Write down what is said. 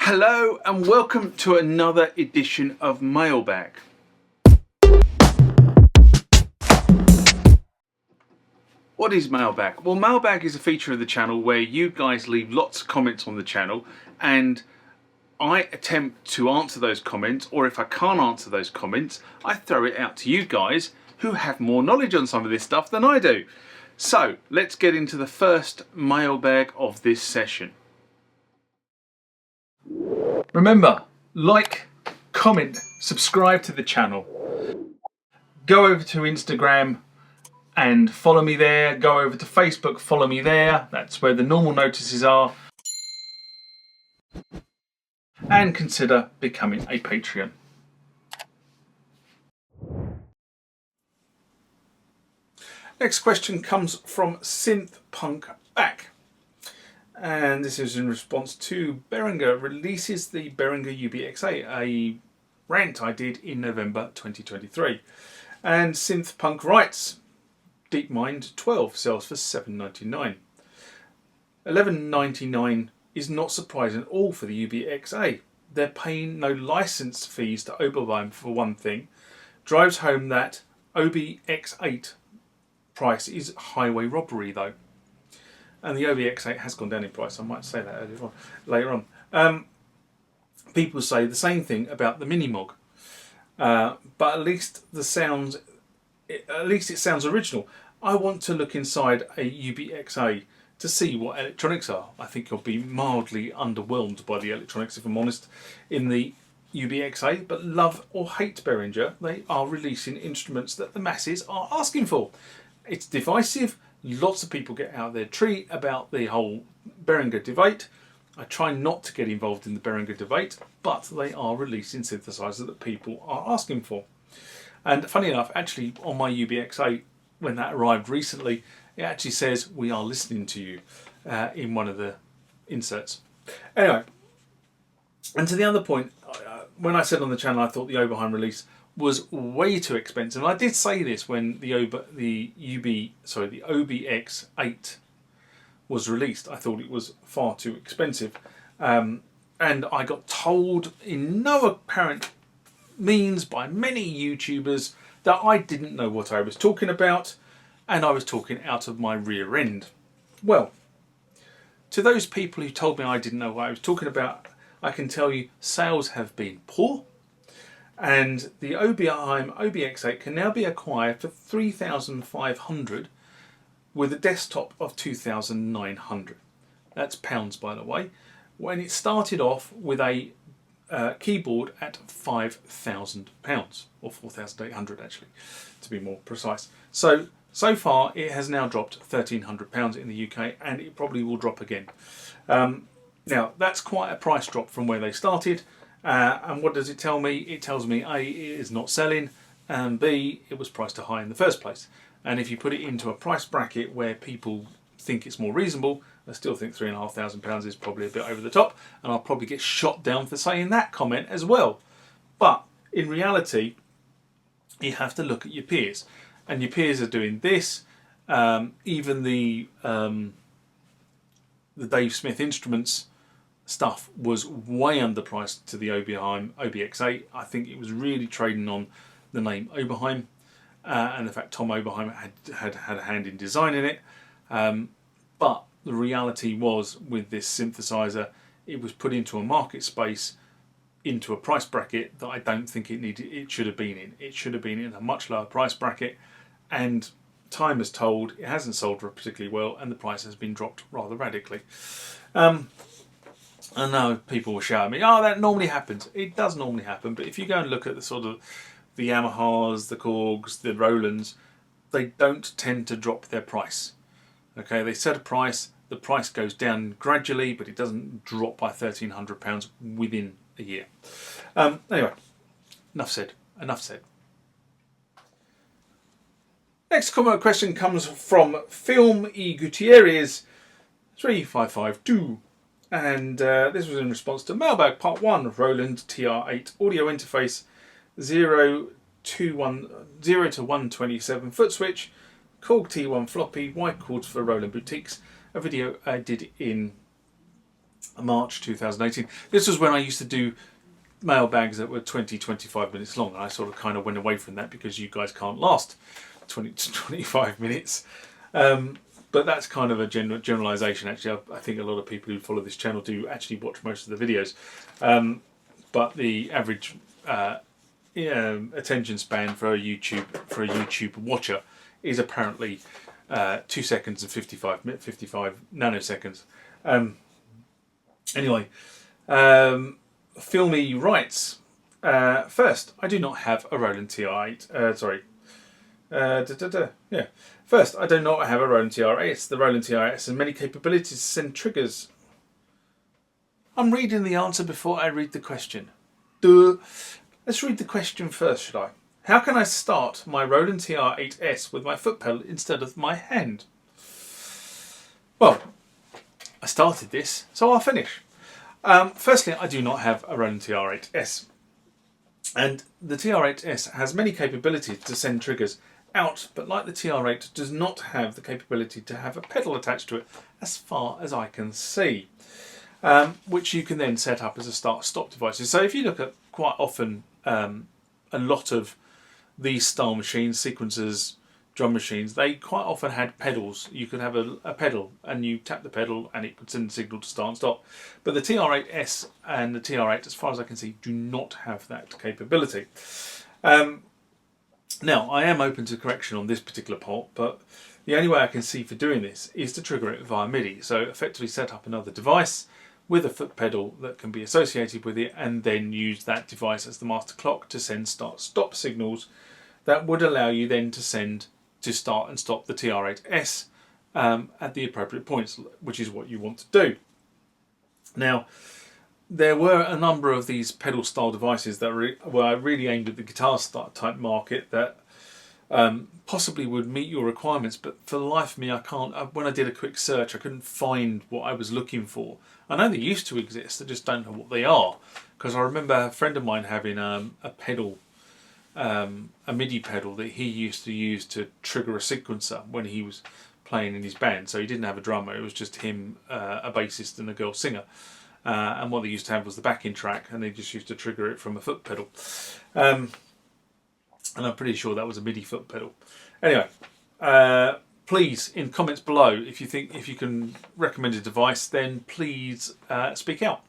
Hello and welcome to another edition of Mailbag. What is Mailbag? Well, Mailbag is a feature of the channel where you guys leave lots of comments on the channel and I attempt to answer those comments, or if I can't answer those comments, I throw it out to you guys who have more knowledge on some of this stuff than I do. So let's get into the first mailbag of this session. Remember, like, comment, subscribe to the channel. Go over to Instagram and follow me there. Go over to Facebook, follow me there. That's where the normal notices are. And consider becoming a Patreon. Next question comes from SynthPunkBack. And this is in response to Behringer releases the Behringer UB-Xa, a rant I did in November 2023. And SynthPunk writes, DeepMind 12 sells for $7.99. $11.99 is not surprising at all for the UB-Xa. They're paying no license fees to Oberheim for one thing. Drives home that OB-X8 price is highway robbery though. And the OB-X8 has gone down in price. I might say that later on. People say the same thing about the Minimog, but at least it sounds original. I want to look inside a UB-Xa to see what electronics are. I think you'll be mildly underwhelmed by the electronics, if I'm honest, in the UB-Xa. But love or hate Behringer, they are releasing instruments that the masses are asking for. It's divisive. Lots of people get out their tree about the whole Behringer debate. I try not to get involved in the Behringer debate, but they are releasing synthesizers that people are asking for. And funny enough, actually on my UB-Xa, when that arrived recently, it actually says, "We are listening to you," in one of the inserts. Anyway, and to the other point, when I said on the channel I thought the Oberheim release was way too expensive. And I did say this when the OB-X8 was released. I thought it was far too expensive, and I got told in no apparent means by many YouTubers that I didn't know what I was talking about, and I was talking out of my rear end. Well, to those people who told me I didn't know what I was talking about, I can tell you sales have been poor. And the Oberheim OB-X8 can now be acquired for $3,500 with a desktop of $2,900. That's pounds, by the way. When it started off with a keyboard at £5,000, or 4,800 actually, to be more precise. So far it has now dropped £1,300 in the UK, and it probably will drop again. Now that's quite a price drop from where they started. And what does it tell me? It tells me A, it is not selling, and B, it was priced too high in the first place. And if you put it into a price bracket where people think it's more reasonable, I still think £3,500 is probably a bit over the top, and I'll probably get shot down for saying that comment as well. But in reality, you have to look at your peers, and your peers are doing this. Even the Dave Smith Instruments stuff was way underpriced to the Oberheim OB-X8. I think it was really trading on the name Oberheim, and the fact Tom Oberheim had a hand in designing it. But the reality was, with this synthesizer, it was put into a market space, into a price bracket that I don't think it should have been in. It should have been in a much lower price bracket, and time has told it hasn't sold particularly well, and the price has been dropped rather radically. I know people will shout at me, "Oh, that normally happens." It does normally happen, but if you go and look at the sort of the Yamahas, the Korgs, the Rolands, they don't tend to drop their price. Okay, they set a price, the price goes down gradually, but it doesn't drop by £1,300 within a year. Anyway, enough said. Next comment question comes from Film E Gutierrez 3552. And this was in response to Mailbag Part 1 of Roland TR-8 audio interface 0 to 127 foot switch, Korg T1 floppy, white cords for Roland boutiques, a video I did in March 2018. This was when I used to do mailbags that were 20-25 minutes long, and I sort of kind of went away from that because you guys can't last 20 to 25 minutes. But that's kind of a generalization. Actually, I think a lot of people who follow this channel do actually watch most of the videos. But the average attention span for a YouTube watcher is apparently 2 seconds and 55 nanoseconds. Anyway, Filmy writes, first, I do not have a Roland TR-8. First, I do not have a Roland TR-8s. The Roland TR-8s has many capabilities to send triggers. I'm reading the answer before I read the question. Duh. Let's read the question first, should I? How can I start my Roland TR-8s with my foot pedal instead of my hand? Well, I started this, so I'll finish. Firstly, I do not have a Roland TR-8s. And the TR-8s has many capabilities to send triggers out, but like the TR-8, does not have the capability to have a pedal attached to it, as far as I can see, which you can then set up as a start-stop devices. So if you look at quite often a lot of these style machines, sequencers, drum machines, they quite often had pedals. You could have a pedal and you tap the pedal and it would send a signal to start and stop. But the TR-8s and the TR-8, as far as I can see, do not have that capability. Now, I am open to correction on this particular part, but the only way I can see for doing this is to trigger it via MIDI. So effectively set up another device with a foot pedal that can be associated with it, and then use that device as the master clock to send start-stop signals that would allow you then to send to start and stop the TR-8s at the appropriate points, which is what you want to do. Now, there were a number of these pedal style devices that were really aimed at the guitar type market that possibly would meet your requirements, but for the life of me I can't. When I did a quick search, I couldn't find what I was looking for. I know they used to exist, I just don't know what they are, because I remember a friend of mine having a pedal, a MIDI pedal that he used to use to trigger a sequencer when he was playing in his band. So he didn't have a drummer, it was just him, a bassist and a girl singer. And what they used to have was the backing track, and they just used to trigger it from a foot pedal. And I'm pretty sure that was a MIDI foot pedal. Anyway, please, in comments below, if you can recommend a device, then please speak out.